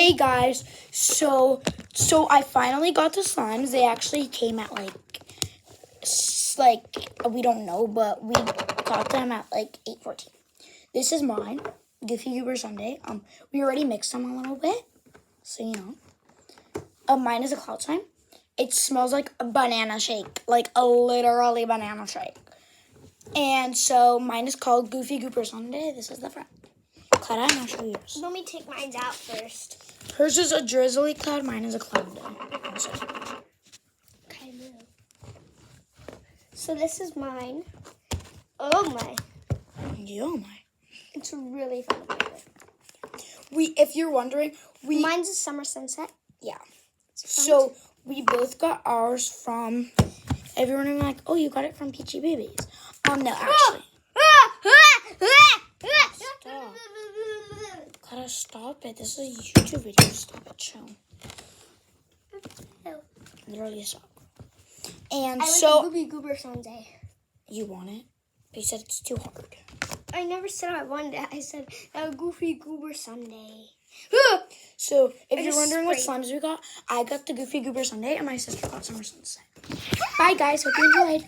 Hey guys, so I finally got the slimes. They actually came at like we don't know, but we got them at like 8:14. This is mine, Goofy Goober Sundae. We already mixed them a little bit, so you know. Mine is a cloud slime. It smells like a banana shake, like a literally banana shake. And so mine is called Goofy Goober Sundae. This is the front. Cloud, I'll show you yours. Let me take mine out first. Hers is a drizzly cloud. Mine is a cloud. Okay, move. So this is mine. Oh my. Oh my. It's really fun to play with. If you're wondering, Mine's a summer sunset. yeah. So we both got ours from. Everyone like, oh, you got it from Peachy Babies. No, actually. Stop. Gotta stop it. This is a YouTube video. Stop it, show. Literally stop. And I so like Goofy Goober Sundae. you want it? You said it's too hard. I never said I wanted it. I said Goofy Goober Sundae. So if I you're just wondering what sprayed. slimes we got, I got the Goofy Goober Sundae and my sister got Summer Sunset. Bye guys, hope you enjoyed.